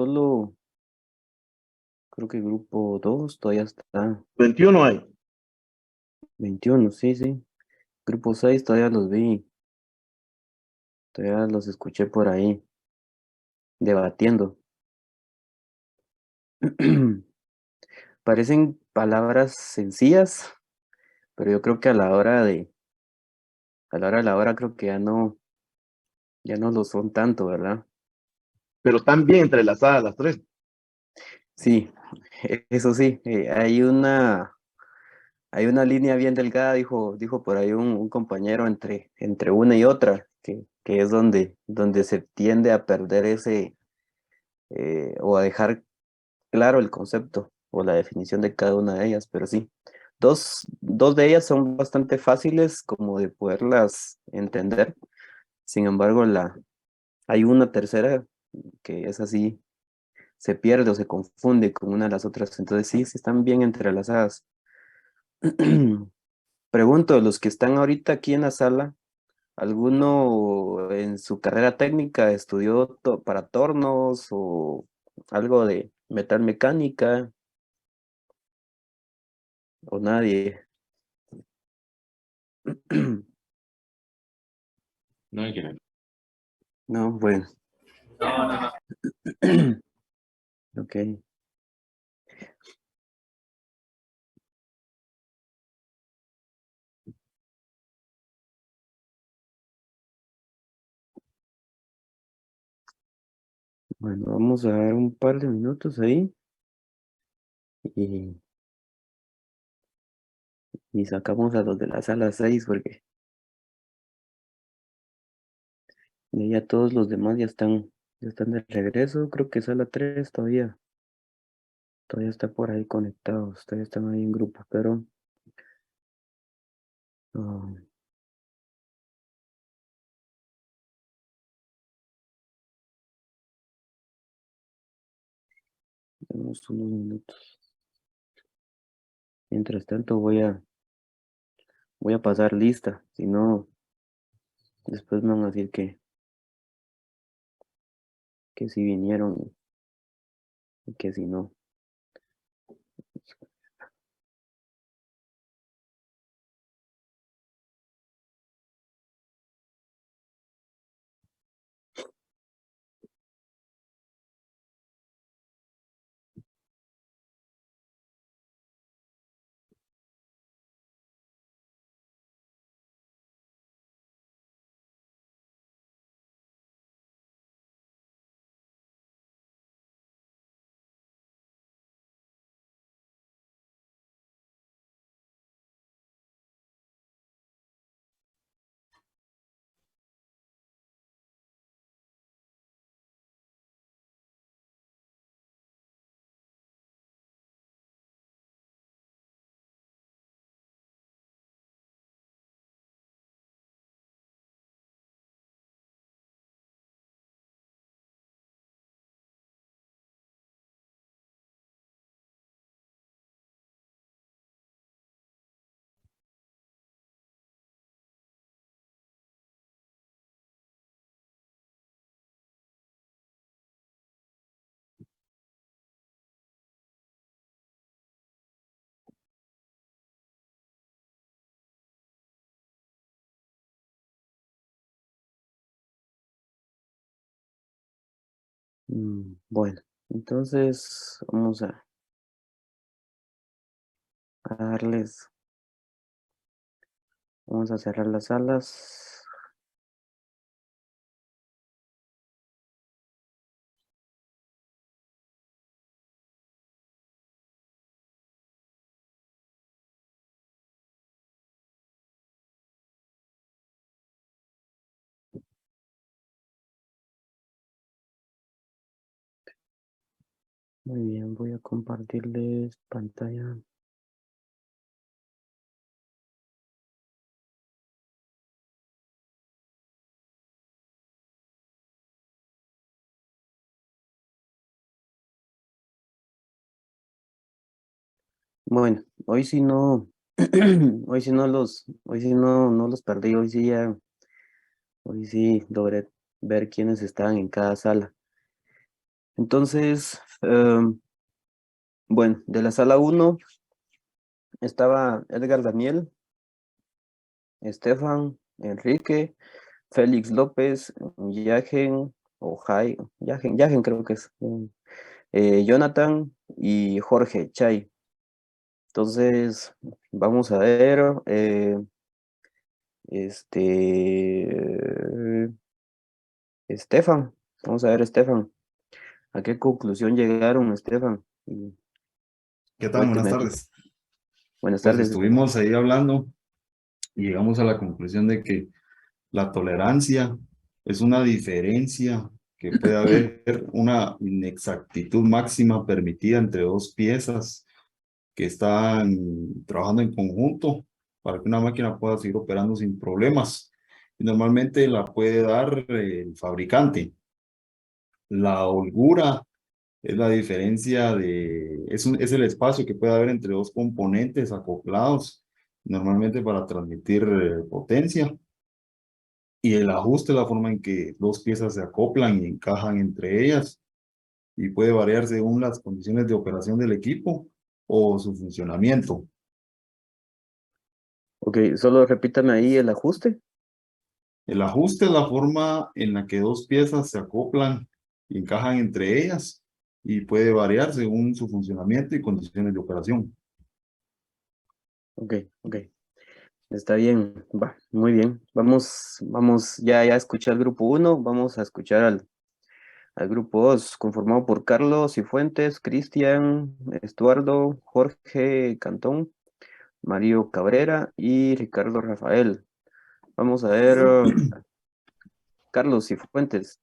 Solo creo que grupo 2 todavía está. 21 hay. 21, sí, sí. Grupo 6 todavía los vi, todavía los escuché por ahí debatiendo. Parecen palabras sencillas, pero yo creo que a la hora de la hora creo que ya no lo son tanto, ¿verdad? Pero están bien entrelazadas las tres. Sí, eso sí, hay una línea bien delgada, dijo por ahí un compañero entre una y otra, que es donde se tiende a perder o a dejar claro el concepto o la definición de cada una de ellas, pero sí. Dos de ellas son bastante fáciles como de poderlas entender. Sin embargo, hay una tercera que es así, se pierde o se confunde con una de las otras. Entonces sí están bien entrelazadas. Pregunto, de los que están ahorita aquí en la sala, ¿alguno en su carrera técnica estudió para tornos o algo de metal mecánica o nadie? No hay que ver. No, bueno. No. Ok. Bueno, vamos a dar un par de minutos ahí y, y sacamos a los de la sala 6 porque ya todos los demás ya están de regreso. Creo que sala 3 todavía está por ahí conectados, todavía están ahí en grupo, pero ah, tenemos unos minutos. Mientras tanto voy a pasar lista, si no, después me van a decir que si vinieron y que si no. Bueno, entonces vamos a darles, vamos a cerrar las salas. Muy bien, voy a compartirles pantalla. Bueno, hoy sí no, hoy sí no los perdí, hoy sí logré ver quiénes estaban en cada sala. Entonces, bueno, de la sala 1 estaba Edgar Daniel, Estefan, Enrique, Félix López, Yagen, o Yagen creo que es, Jonathan y Jorge Chay. Entonces, vamos a ver, Estefan, vamos a ver, Estefan, ¿a qué conclusión llegaron, Estefan? Y ¿Qué tal? Buenas cuénteme aquí. tardes. Buenas Pues tardes, Estefan. estuvimos ahí hablando y llegamos a la conclusión de que la tolerancia es una diferencia que puede haber una inexactitud máxima permitida entre dos piezas que están trabajando en conjunto para que una máquina pueda seguir operando sin problemas. Y normalmente la puede dar el fabricante. La holgura es la diferencia es el espacio que puede haber entre dos componentes acoplados, normalmente para transmitir potencia. Y el ajuste es la forma en que dos piezas se acoplan y encajan entre ellas y puede variar según las condiciones de operación del equipo o su funcionamiento. Ok, solo repítame ahí el ajuste. El ajuste es la forma en la que dos piezas se acoplan y encajan entre ellas y puede variar según su funcionamiento y condiciones de operación. Ok, ok. Está bien, va, muy bien. Vamos, ya escuché al grupo 1, vamos a escuchar al grupo 2, conformado por Carlos Cifuentes, Cristian, Estuardo, Jorge Cantón, Mario Cabrera y Ricardo Rafael. Vamos a ver, Carlos Cifuentes.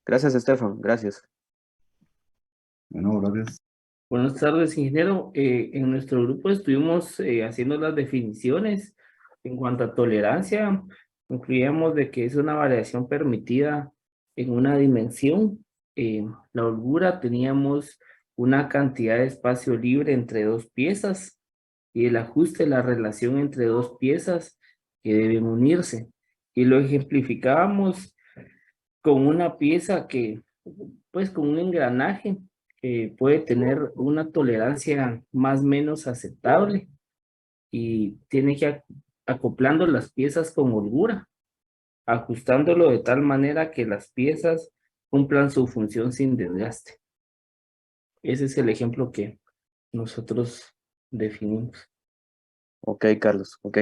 Gracias, Estefan, gracias. Bueno, gracias. Buenas tardes, ingeniero. En nuestro grupo estuvimos haciendo las definiciones en cuanto a tolerancia. Concluíamos de que es una variación permitida en una dimensión. La holgura teníamos una cantidad de espacio libre entre dos piezas y el ajuste, la relación entre dos piezas que deben unirse. Y lo ejemplificábamos con una pieza que, pues con un engranaje que puede tener una tolerancia más o menos aceptable y tiene que acoplando las piezas con holgura, ajustándolo de tal manera que las piezas cumplan su función sin desgaste. Ese es el ejemplo que nosotros definimos. Ok, Carlos, ok.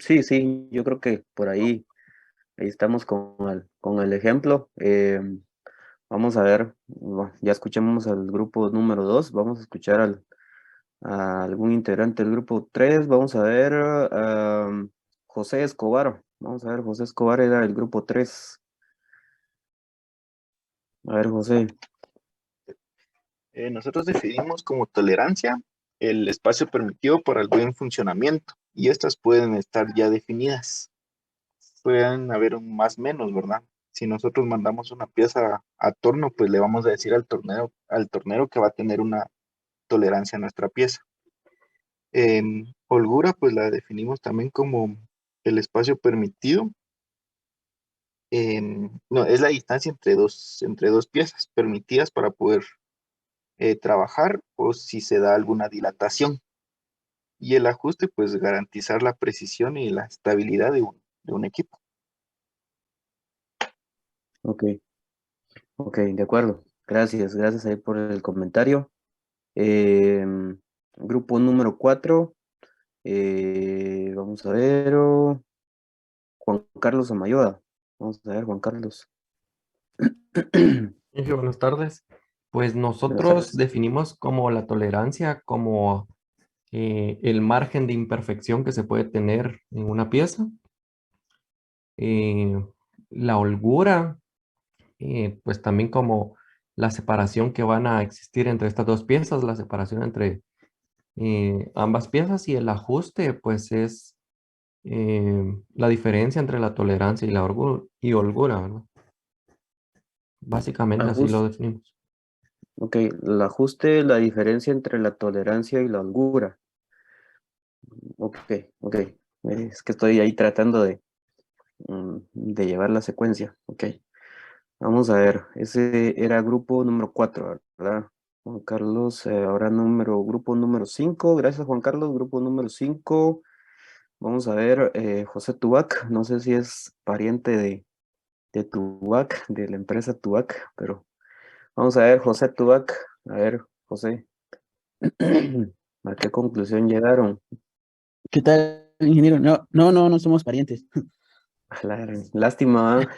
Sí, yo creo que por ahí estamos con el ejemplo. Vamos a ver, ya escuchamos al grupo número 2, vamos a escuchar a algún integrante del grupo 3, vamos a ver José Escobar, vamos a ver, José Escobar era el grupo 3. A ver, José, Nosotros definimos como tolerancia el espacio permitido para el buen funcionamiento y estas pueden estar ya definidas. Pueden haber un más menos, ¿verdad? Si nosotros mandamos una pieza a torno, pues le vamos a decir al tornero que va a tener una tolerancia a nuestra pieza. Holgura, pues la definimos también como el espacio permitido. No, es la distancia entre dos piezas permitidas para poder trabajar o si se da alguna dilatación. Y el ajuste, pues garantizar la precisión y la estabilidad de un equipo. ok, ok, de acuerdo. Gracias ahí por el comentario. Grupo número 4, vamos a ver, Juan Carlos Amayoa. Vamos a ver, Juan Carlos. Buenas tardes. Pues Buenas nosotros tardes. definimos como la tolerancia como el margen de imperfección que se puede tener en una pieza. Eh, la holgura, pues también como la separación que van a existir entre estas dos piezas, la separación entre ambas piezas, y el ajuste, pues es la diferencia entre la tolerancia y la holgura, ¿verdad? Básicamente así lo Ajuste, definimos. ok, el ajuste, la diferencia entre la tolerancia y la holgura. Ok, ok. Es que estoy ahí tratando de llevar la secuencia. Ok. Vamos a ver, ese era grupo número 4, ¿verdad? Juan Carlos, ahora grupo número 5. Gracias, Juan Carlos, grupo número 5. Vamos a ver, José Tubac, no sé si es pariente de Tubac, de la empresa Tubac, pero vamos a ver, José Tubac, a ver, José, ¿a qué conclusión llegaron? ¿Qué tal, ingeniero? No somos parientes. Lástima, ¿ah?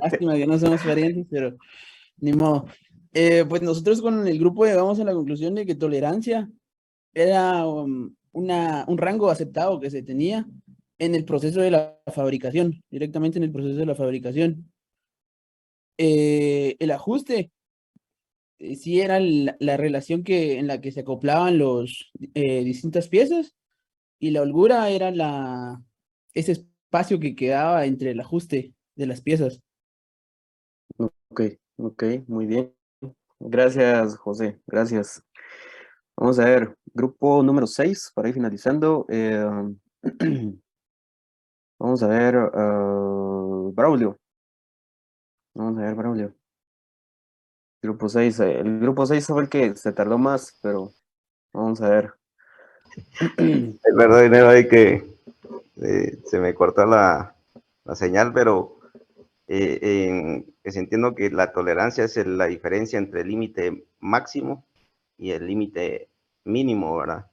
Lástima que no somos parientes, pero ni modo. Pues nosotros con el grupo llegamos a la conclusión de que tolerancia era un rango aceptado que se tenía en el proceso de la fabricación, directamente en el proceso de la fabricación. El ajuste sí era la relación en la que se acoplaban los distintas piezas, y la holgura era ese espacio que quedaba entre el ajuste de las piezas. Ok, ok, muy bien. Gracias, José, gracias. Vamos a ver, grupo número 6, para ir finalizando. Vamos a ver, Braulio. Vamos a ver, Braulio. Grupo 6, el grupo 6 fue el que se tardó más, pero vamos a ver. Es verdad, dinero ahí que se me corta la señal, pero entiendo que la tolerancia es la diferencia entre el límite máximo y el límite mínimo, ¿verdad?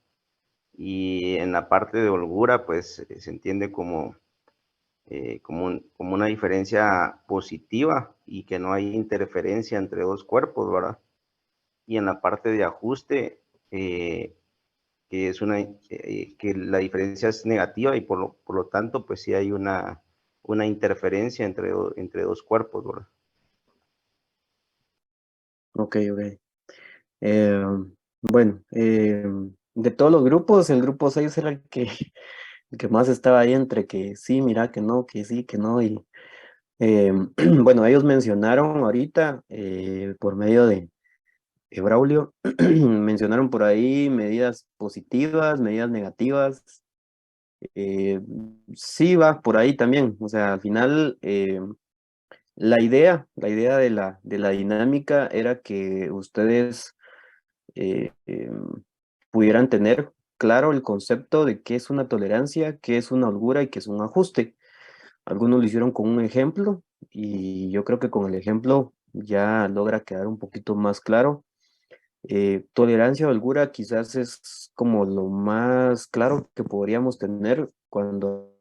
Y en la parte de holgura, pues se entiende como una diferencia positiva y que no hay interferencia entre dos cuerpos, ¿verdad? Y en la parte de ajuste, que es que la diferencia es negativa y por lo tanto, pues sí hay una interferencia entre dos cuerpos, ¿verdad? Ok, ok. Eh, bueno, de todos los grupos, el grupo 6 era el que más estaba ahí entre que sí, mira, que no, que sí, que no. Y bueno, ellos mencionaron ahorita, por medio de Braulio, mencionaron por ahí medidas positivas, medidas negativas. Sí va por ahí también. O sea, al final, la idea de la dinámica era que ustedes eh, pudieran tener claro el concepto de qué es una tolerancia, qué es una holgura y qué es un ajuste. Algunos lo hicieron con un ejemplo y yo creo que con el ejemplo ya logra quedar un poquito más claro. Tolerancia o holgura quizás es como lo más claro que podríamos tener cuando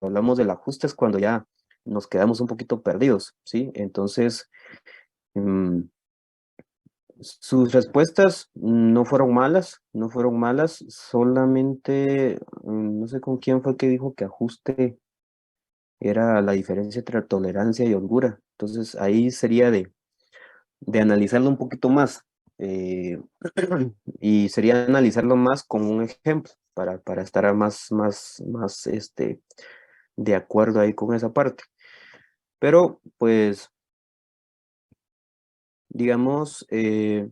hablamos del ajuste, es cuando ya nos quedamos un poquito perdidos, ¿sí? Entonces, mm, sus respuestas no fueron malas, no fueron malas, solamente, no sé con quién fue que dijo que ajuste era la diferencia entre tolerancia y holgura. Entonces, ahí sería de analizarlo un poquito más. eh, y sería analizarlo más con un ejemplo para estar más de acuerdo ahí con esa parte. Pero, pues, digamos, ¿qué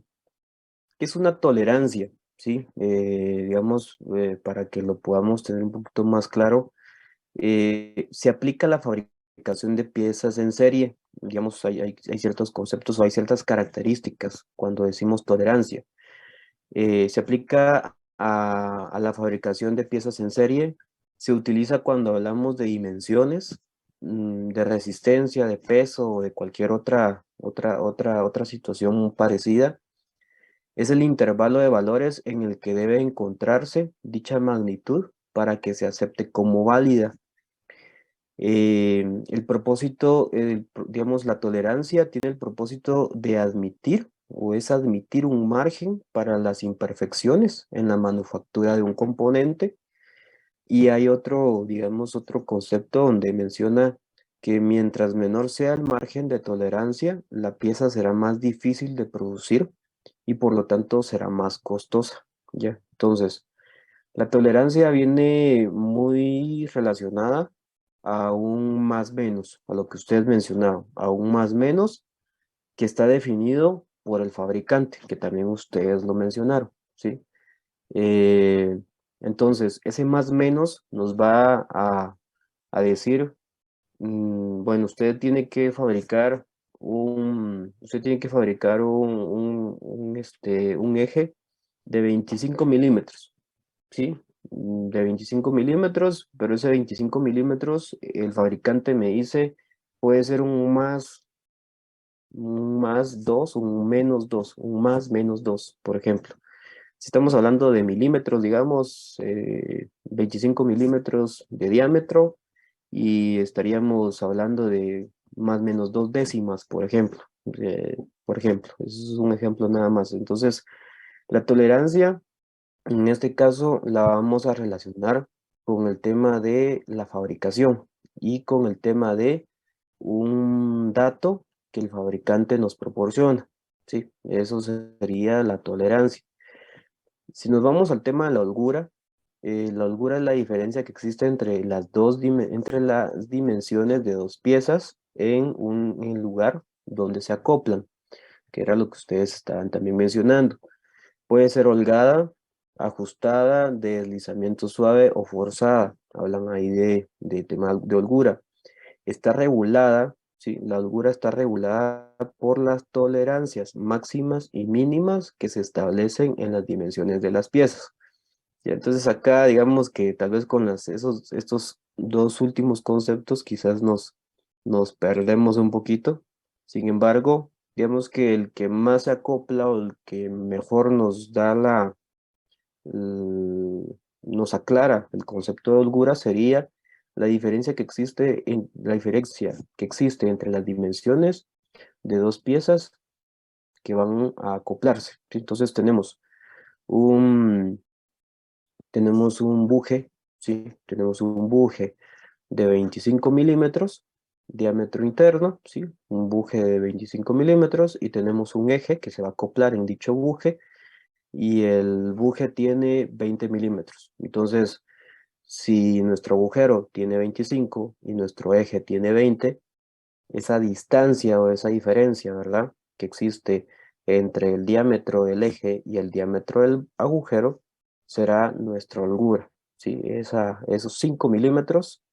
es una tolerancia? ¿Sí? Digamos, para que lo podamos tener un poquito más claro, se aplica a la fabricación de piezas en serie. Digamos, hay ciertos conceptos o hay ciertas características cuando decimos tolerancia. Se aplica a la fabricación de piezas en serie. Se utiliza cuando hablamos de dimensiones, de resistencia, de peso o de cualquier otra situación parecida. Es el intervalo de valores en el que debe encontrarse dicha magnitud para que se acepte como válida. El propósito, digamos, la tolerancia tiene el propósito de admitir o es admitir un margen para las imperfecciones en la manufactura de un componente. Y hay otro, digamos, otro concepto donde menciona que mientras menor sea el margen de tolerancia, la pieza será más difícil de producir y por lo tanto será más costosa. ¿Ya? Entonces, la tolerancia viene muy relacionada a un más menos, a lo que ustedes mencionaron, a un más menos que está definido por el fabricante, que también ustedes lo mencionaron, ¿sí? Eh, entonces, ese más menos nos va a decir, bueno, usted tiene que fabricar usted tiene que fabricar un eje de 25 milímetros, ¿sí? De 25 milímetros, pero ese 25 milímetros, el fabricante me dice, puede ser un más 2, un menos 2, un más menos 2, por ejemplo. Si estamos hablando de milímetros, digamos, 25 milímetros de diámetro, y estaríamos hablando de más o menos 2 décimas, por ejemplo. Eso es un ejemplo nada más. Entonces, la tolerancia, en este caso, la vamos a relacionar con el tema de la fabricación y con el tema de un dato que el fabricante nos proporciona. Sí, eso sería la tolerancia. Si nos vamos al tema de la holgura es la diferencia que existe entre entre las dimensiones de dos piezas en un lugar donde se acoplan, que era lo que ustedes estaban también mencionando. Puede ser holgada, ajustada, de deslizamiento suave o forzada. Hablan ahí de tema de holgura. Está regulada, ¿sí? La holgura está regulada por las tolerancias máximas y mínimas que se establecen en las dimensiones de las piezas. Y entonces acá, digamos que tal vez con estos dos últimos conceptos quizás nos perdemos un poquito. Sin embargo, digamos que el que más se acopla o el que mejor nos da nos aclara el concepto de holgura sería la diferencia que existe entre las dimensiones de dos piezas que van a acoplarse. ¿Sí? Entonces un, tenemos un buje, ¿sí? Tenemos un buje de 25 milímetros, diámetro interno, ¿sí? Un buje de 25 milímetros y tenemos un eje que se va a acoplar en dicho buje y el buje tiene 20 milímetros. Entonces, si nuestro agujero tiene 25 y nuestro eje tiene 20, esa distancia o esa diferencia, ¿verdad? Que existe entre el diámetro del eje y el diámetro del agujero será nuestra holgura, ¿sí? Esos 5 milímetros,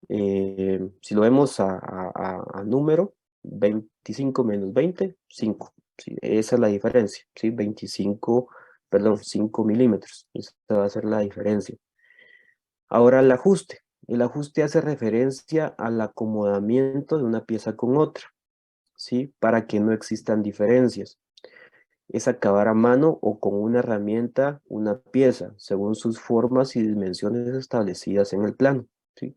si lo vemos a número, 25 menos 20, 5, ¿sí? Esa es la diferencia, ¿sí? 5 milímetros, esa va a ser la diferencia. Ahora el ajuste. El ajuste hace referencia al acomodamiento de una pieza con otra, ¿sí? Para que no existan diferencias. Es acabar a mano o con una herramienta una pieza, según sus formas y dimensiones establecidas en el plano, ¿sí?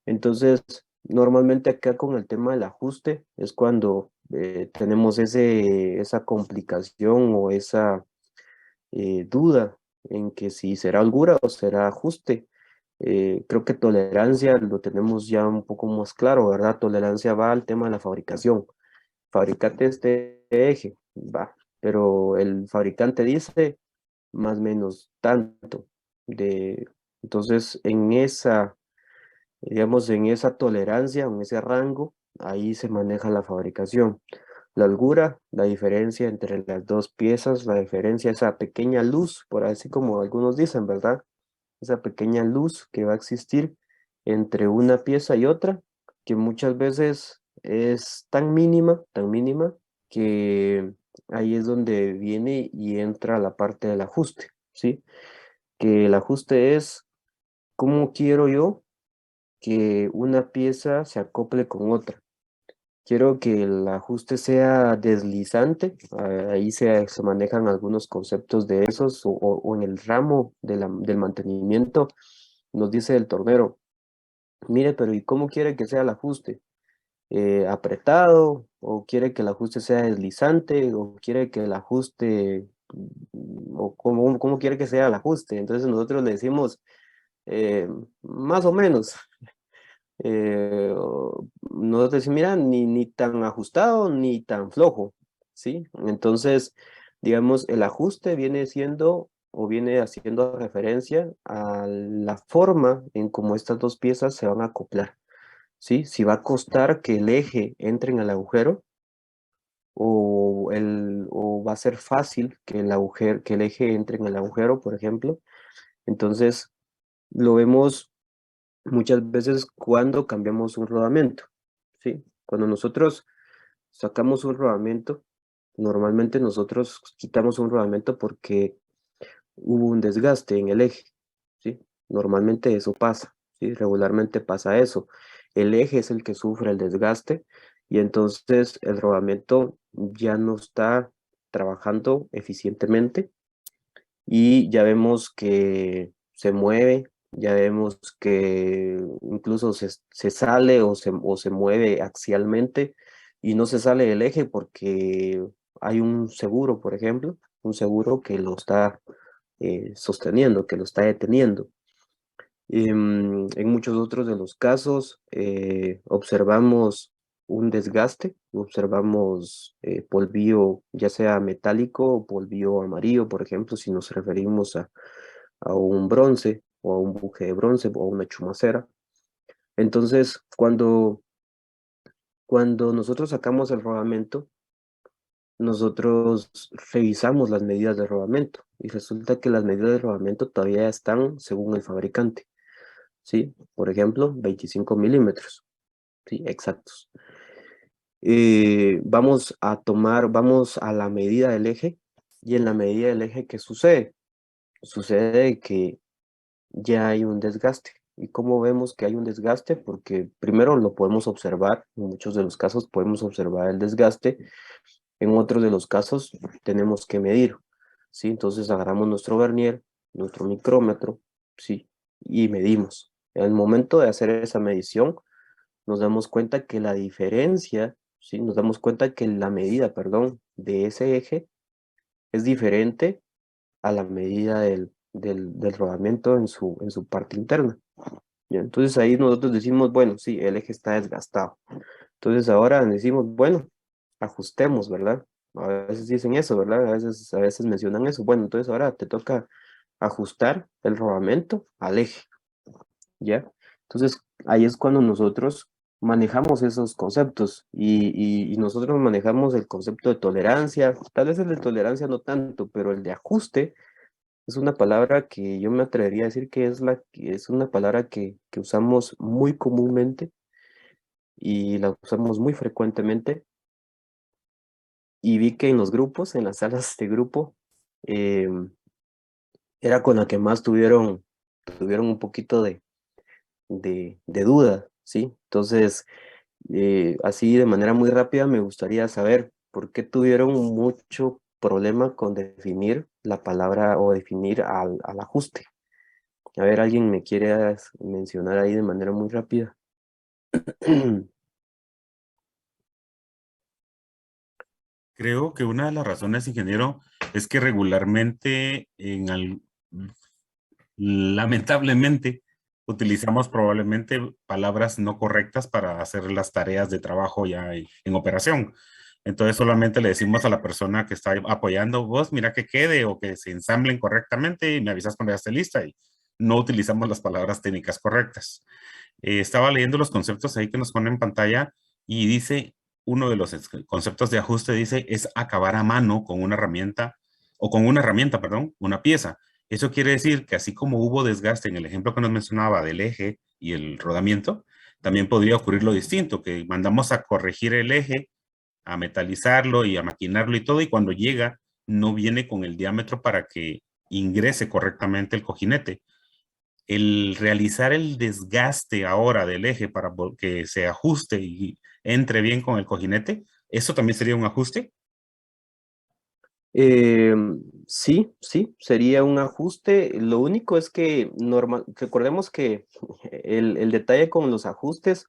Entonces, normalmente acá con el tema del ajuste es cuando tenemos esa complicación o esa duda en que si será holgura o será ajuste. Creo que tolerancia lo tenemos ya un poco más claro, ¿verdad? Tolerancia va al tema de la fabricación. Fabricate este eje, va, pero el fabricante dice más o menos tanto. Entonces, digamos, en esa tolerancia, en ese rango, ahí se maneja la fabricación. La holgura, la diferencia entre las dos piezas, la diferencia, esa pequeña luz, por así como algunos dicen, ¿verdad? Esa pequeña luz que va a existir entre una pieza y otra, que muchas veces es tan mínima, que ahí es donde viene y entra la parte del ajuste, ¿sí? Que el ajuste es cómo quiero yo que una pieza se acople con otra. Quiero que el ajuste sea deslizante, ahí se manejan algunos conceptos de esos, o en el ramo del mantenimiento, nos dice el tornero, mire, pero ¿y cómo quiere que sea el ajuste? ¿Apretado? ¿O quiere que el ajuste sea deslizante? ¿O quiere que el ajuste, o cómo quiere que sea el ajuste? Entonces nosotros le decimos, más o menos. Nosotros decimos, mira, ni tan ajustado ni tan flojo, ¿sí? Entonces, digamos, el ajuste viene siendo o viene haciendo referencia a la forma en cómo estas dos piezas se van a acoplar, ¿sí? Si va a costar que el eje entre en el agujero o va a ser fácil que el eje entre en el agujero, por ejemplo. Entonces, lo vemos muchas veces cuando cambiamos un rodamiento, ¿sí? Cuando nosotros sacamos un rodamiento, normalmente nosotros quitamos un rodamiento porque hubo un desgaste en el eje, ¿sí? Normalmente eso pasa, ¿sí? Regularmente pasa eso. El eje es el que sufre el desgaste y entonces el rodamiento ya no está trabajando eficientemente y ya vemos que se mueve, ya vemos que incluso se sale o se mueve axialmente y no se sale del eje porque hay un seguro, por ejemplo, un seguro que lo está sosteniendo, que lo está deteniendo. En muchos otros de los casos observamos un desgaste, observamos polvillo ya sea metálico o polvillo amarillo, por ejemplo, si nos referimos a un bronce o a un buje de bronce o a una chumacera. Entonces, cuando nosotros sacamos el rodamiento, nosotros revisamos las medidas de rodamiento y resulta que las medidas de rodamiento todavía están según el fabricante. ¿Sí? Por ejemplo, 25 milímetros, ¿sí? Exactos. Vamos a la medida del eje y en la medida del eje, ¿qué sucede? Sucede que ya hay un desgaste. ¿Y cómo vemos que hay un desgaste? Porque primero lo podemos observar, en muchos de los casos podemos observar el desgaste, en otros de los casos tenemos que medir, ¿sí? Entonces agarramos nuestro vernier, nuestro micrómetro, ¿sí? Y medimos. En el momento de hacer esa medición, nos damos cuenta que la diferencia, ¿sí? Nos damos cuenta que la medida, perdón, de ese eje es diferente a la medida del rodamiento en su parte interna. ¿Ya? Entonces ahí nosotros decimos, bueno, sí, el eje está desgastado. Entonces ahora decimos, bueno, ajustemos, ¿verdad? A veces dicen eso, ¿verdad? A veces mencionan eso. Bueno, entonces ahora te toca ajustar el rodamiento al eje, ¿ya? Entonces ahí es cuando nosotros manejamos esos conceptos y nosotros manejamos el concepto de tolerancia, tal vez el de tolerancia no tanto, pero el de ajuste es una palabra que yo me atrevería a decir que es una palabra que usamos muy comúnmente y la usamos muy frecuentemente y vi que en los grupos, en las salas de grupo, era con la que más tuvieron un poquito de duda, ¿sí? Entonces, así de manera muy rápida me gustaría saber por qué tuvieron mucho problema con definir la palabra o definir al ajuste. A ver, alguien me quiere mencionar ahí de manera muy rápida. Creo que una de las razones, ingeniero, es que regularmente, lamentablemente, utilizamos probablemente palabras no correctas para hacer las tareas de trabajo ya en operación. Entonces solamente le decimos a la persona que está apoyando, vos mira que quede o que se ensamblen correctamente y me avisas cuando ya esté lista y no utilizamos las palabras técnicas correctas. Estaba leyendo los conceptos ahí que nos pone en pantalla y dice, uno de los conceptos de ajuste dice es acabar a mano con una herramienta o con una herramienta, perdón, una pieza. Eso quiere decir que así como hubo desgaste en el ejemplo que nos mencionaba del eje y el rodamiento, también podría ocurrir lo distinto, que mandamos a corregir el eje, a metalizarlo y a maquinarlo y todo, y cuando llega no viene con el diámetro para que ingrese correctamente el cojinete. El realizar el desgaste ahora del eje para que se ajuste y entre bien con el cojinete, ¿eso también sería un ajuste? Eh, sí, sí, sería un ajuste. Lo único es que recordemos que el detalle con los ajustes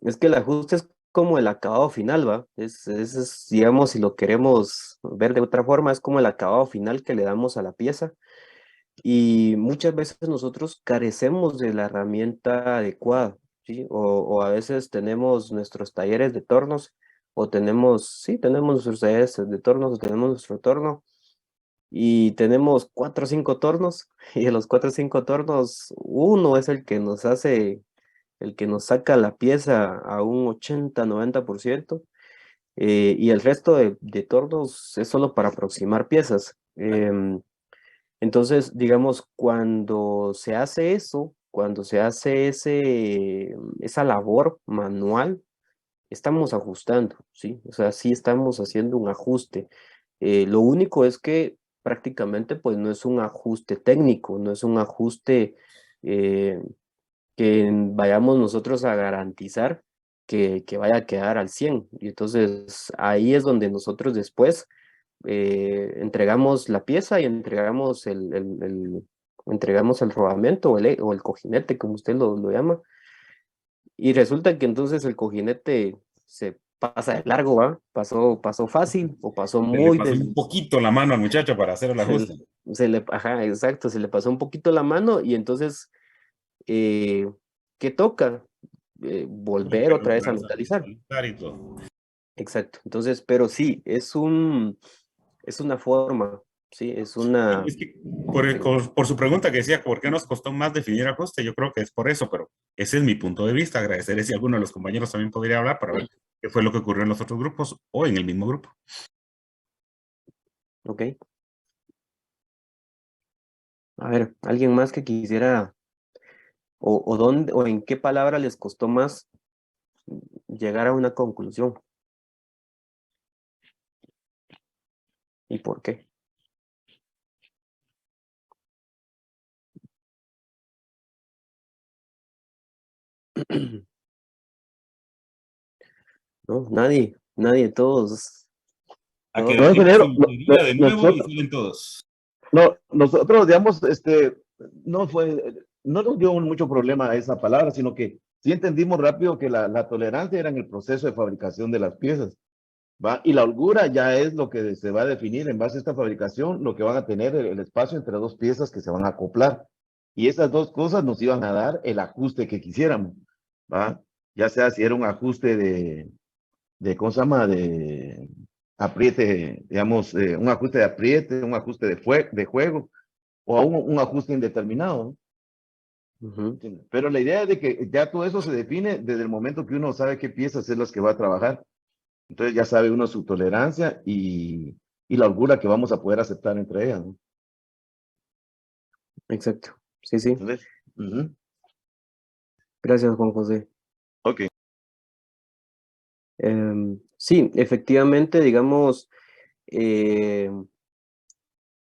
es que el ajuste es como el acabado final, ¿va? Digamos, si lo queremos ver de otra forma, es como el acabado final que le damos a la pieza. Y muchas veces nosotros carecemos de la herramienta adecuada, ¿sí? O a veces tenemos nuestros talleres de tornos, o tenemos nuestros talleres de tornos, o tenemos nuestro torno, y tenemos 4 o 5 tornos, y de los 4 o 5 tornos, uno es el que nos saca la pieza a un 80-90%, y el resto de tornos es solo para aproximar piezas. Entonces, digamos, cuando se hace eso, cuando se hace esa labor manual, estamos ajustando, ¿sí? O sea, sí estamos haciendo un ajuste. Lo único es que prácticamente pues no es un ajuste técnico, no es un ajuste eh, que vayamos nosotros a garantizar que vaya a quedar al 100. Y entonces ahí es donde nosotros después entregamos la pieza y entregamos entregamos el rodamiento o el cojinete, como usted lo llama. Y resulta que entonces el cojinete se pasa de largo, ¿va? Pasó fácil o pasó Se le muy pasó un poquito la mano al muchacho para hacer el ajuste. ajá, exacto, se le pasó un poquito la mano y entonces, ¿qué toca? Volver otra vez a metalizar. Y todo. Exacto. Entonces, pero sí, es una forma, sí, es una... Es que por su pregunta que decía, ¿por qué nos costó más definir ajuste? Yo creo que es por eso, pero ese es mi punto de vista. Agradeceré si alguno de los compañeros también podría hablar para ver qué fue lo que ocurrió en los otros grupos o en el mismo grupo. Ok. A ver, ¿alguien más que quisiera, o dónde, o en qué palabra les costó más llegar a una conclusión? ¿Y por qué? No, nadie, todos. A que No, Daniel ingeniero, se insería de nuevo y salen todos. no, nosotros, digamos, no nos dio mucho problema esa palabra, sino que sí entendimos rápido que la tolerancia era en el proceso de fabricación de las piezas, ¿va? Y la holgura ya es lo que se va a definir en base a esta fabricación, lo que van a tener el espacio entre dos piezas que se van a acoplar. Y esas dos cosas nos iban a dar el ajuste que quisiéramos, ¿va? Ya sea si era un ajuste ¿cómo se llama? De apriete, digamos, un ajuste de apriete, un ajuste de juego, o un ajuste indeterminado, ¿no? Ujú. Pero la idea es de que ya todo eso se define desde el momento que uno sabe qué piezas es las que va a trabajar. Entonces ya sabe uno su tolerancia y la holgura que vamos a poder aceptar entre ellas, ¿no? Exacto. Sí, sí. ¿Entendés? Ujú. Gracias, Juan José. Ok. Sí, efectivamente, digamos, eh,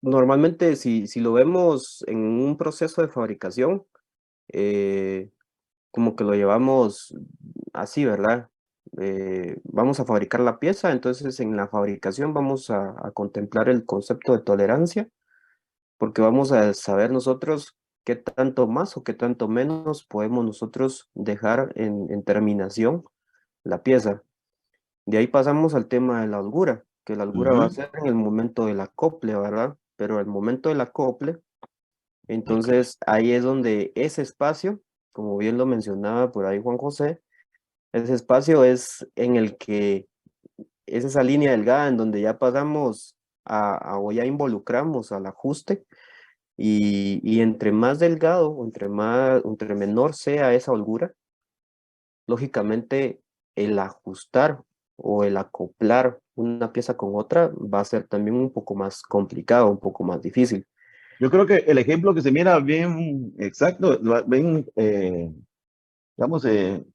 normalmente si lo vemos en un proceso de fabricación, eh, como que lo llevamos así, ¿verdad? Vamos a fabricar la pieza, entonces en la fabricación vamos a contemplar el concepto de tolerancia, porque vamos a saber nosotros qué tanto más o qué tanto menos podemos nosotros dejar en terminación la pieza. De ahí pasamos al tema de la holgura, que la holgura va a Ujú. ser en el momento del acople, ¿verdad? Pero el momento del acople, entonces ahí es donde ese espacio, como bien lo mencionaba por ahí Juan José, ese espacio es en el que es esa línea delgada en donde ya pasamos o ya involucramos al ajuste y entre más delgado o entre menor sea esa holgura, lógicamente el ajustar o el acoplar una pieza con otra va a ser también un poco más complicado, un poco más difícil. Yo creo que el ejemplo que se mira bien exacto, bien, digamos, se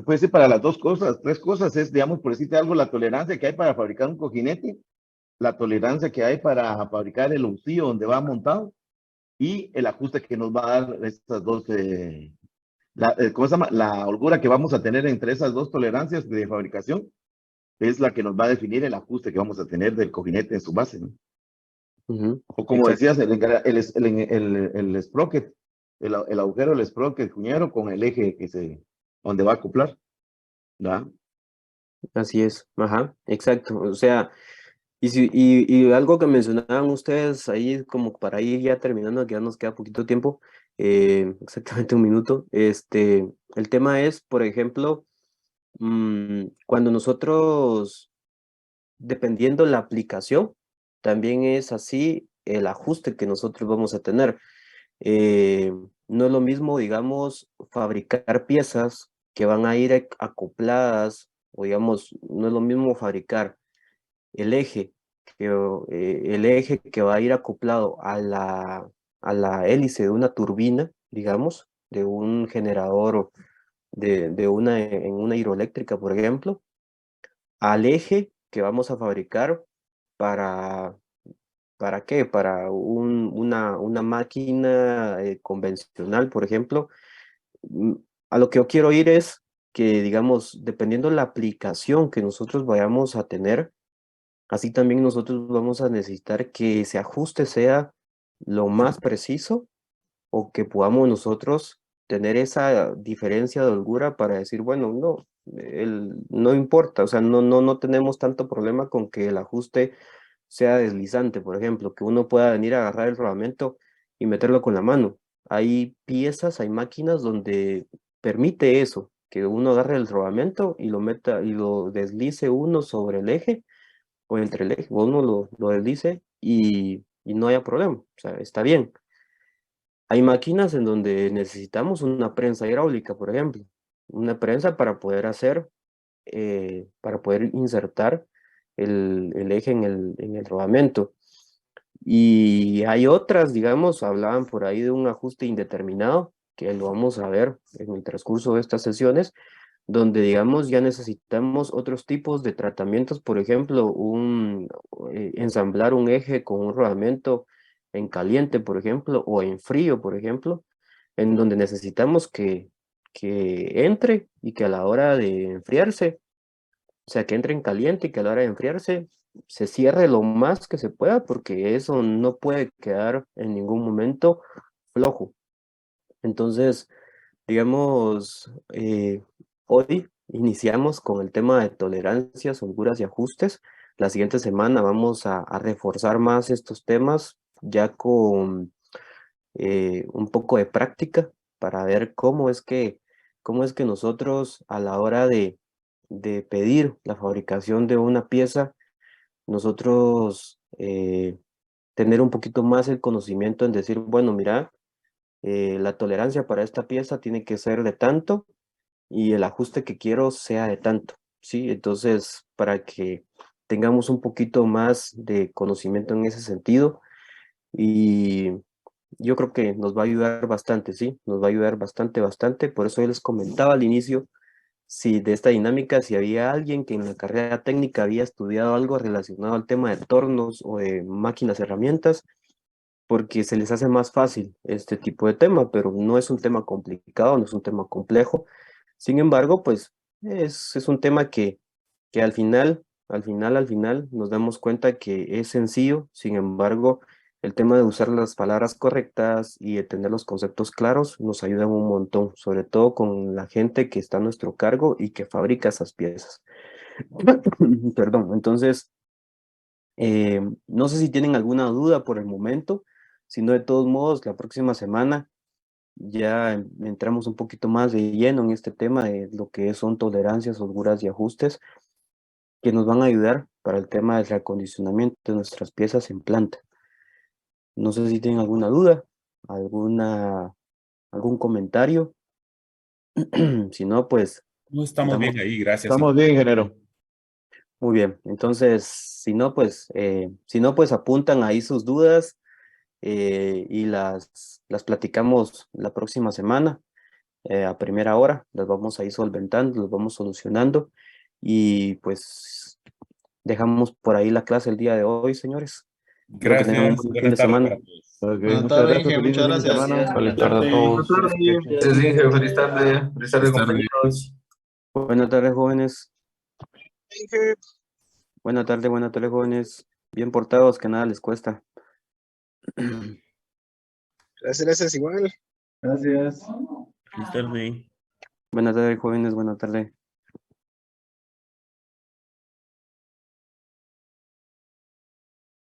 puede decir para las dos cosas, tres cosas, es, digamos, por decirte algo, la tolerancia que hay para fabricar un cojinete, la tolerancia que hay para fabricar el bolsillo donde va montado y el ajuste que nos va a dar estas dos, ¿cómo se llama? La holgura que vamos a tener entre esas dos tolerancias de fabricación es la que nos va a definir el ajuste que vamos a tener del cojinete en su base, ¿no? Ujú, O como exacto, decías, el sprocket, el agujero del sprocket, cuñero, con el eje donde va a acoplar, ¿verdad? así es, ajá, exacto. O sea, y algo que mencionaban ustedes ahí como para ir ya terminando, que ya nos queda poquito tiempo, exactamente un minuto, el tema es, por ejemplo, cuando nosotros, dependiendo la aplicación, también es así el ajuste que nosotros vamos a tener. Eh, no es lo mismo, digamos, fabricar piezas que van a ir acopladas, o digamos, no es lo mismo fabricar el eje, el eje que va a ir acoplado a la hélice de una turbina, digamos, de un generador en una hidroeléctrica, por ejemplo, al eje que vamos a fabricar para, ¿para qué? Para una máquina convencional, por ejemplo. Mm, A lo que yo quiero ir es que, digamos, dependiendo de la aplicación que nosotros vayamos a tener, así también nosotros vamos a necesitar que ese ajuste sea lo más preciso o que podamos nosotros tener esa diferencia de holgura para decir, bueno, no, no importa, o sea, no tenemos tanto problema con que el ajuste sea deslizante, por ejemplo, que uno pueda venir a agarrar el rodamiento y meterlo con la mano. Hay piezas, hay máquinas donde permite eso, que uno agarre el rodamiento y lo meta y lo deslice uno sobre el eje o entre el eje, o uno lo deslice y no haya problema, o sea, está bien. Hay máquinas en donde necesitamos una prensa hidráulica, por ejemplo, una prensa para poder hacer, para poder insertar el eje en el rodamiento. Y hay otras, digamos, hablaban por ahí de un ajuste indeterminado, que lo vamos a ver en el transcurso de estas sesiones, donde, digamos, ya necesitamos otros tipos de tratamientos, por ejemplo, ensamblar un eje con un rodamiento en caliente, por ejemplo, o en frío, por ejemplo, en donde necesitamos que entre y que a la hora de enfriarse, o sea, que entre en caliente y que a la hora de enfriarse se cierre lo más que se pueda, porque eso no puede quedar en ningún momento flojo. Entonces, digamos, hoy iniciamos con el tema de tolerancias, holguras y ajustes. La siguiente semana vamos a reforzar más estos temas ya con un poco de práctica para ver cómo es que nosotros a la hora de pedir la fabricación de una pieza, nosotros tener un poquito más el conocimiento en decir, bueno, mira, la tolerancia para esta pieza tiene que ser de tanto y el ajuste que quiero sea de tanto, ¿sí? Entonces, para que tengamos un poquito más de conocimiento en ese sentido y yo creo que nos va a ayudar bastante, ¿sí? Nos va a ayudar bastante, bastante. Por eso yo les comentaba al inicio, si de esta dinámica, si había alguien que en la carrera técnica había estudiado algo relacionado al tema de tornos o de máquinas, herramientas, porque se les hace más fácil este tipo de tema, pero no es un tema complicado, no es un tema complejo. Sin embargo, pues es un tema que al final nos damos cuenta que es sencillo. Sin embargo, el tema de usar las palabras correctas y de tener los conceptos claros nos ayuda un montón, sobre todo con la gente que está a nuestro cargo y que fabrica esas piezas. Perdón, entonces, no sé si tienen alguna duda por el momento, si no, de todos modos, la próxima semana ya entramos un poquito más de lleno en este tema de lo que son tolerancias, holguras y ajustes que nos van a ayudar para el tema del reacondicionamiento de nuestras piezas en planta. No sé si tienen alguna duda, algún comentario. Si no, pues No estamos bien ahí, gracias. Estamos bien, ingeniero. muy bien. Entonces, si no, pues apuntan ahí sus dudas y las platicamos la próxima semana a primera hora. Las vamos a ir solventando, las vamos solucionando y pues dejamos por ahí la clase el día de hoy, señores. Espero que tengan un Gracias, buen fin buenas de tardes semana. para todos. Ok, Buenas muchas tardes, gracias. Inge, Feliz muchas fin de gracias. semana. Feliz tarde a todos. Gracias, Inge, feliz tarde. Feliz tarde, compañeros. Buenas tardes, jóvenes. Buenas tardes, jóvenes. Bien portados, que nada les cuesta. Gracias, igual. Gracias. Feliz tarde. Buenas tardes, jóvenes. Buenas tardes.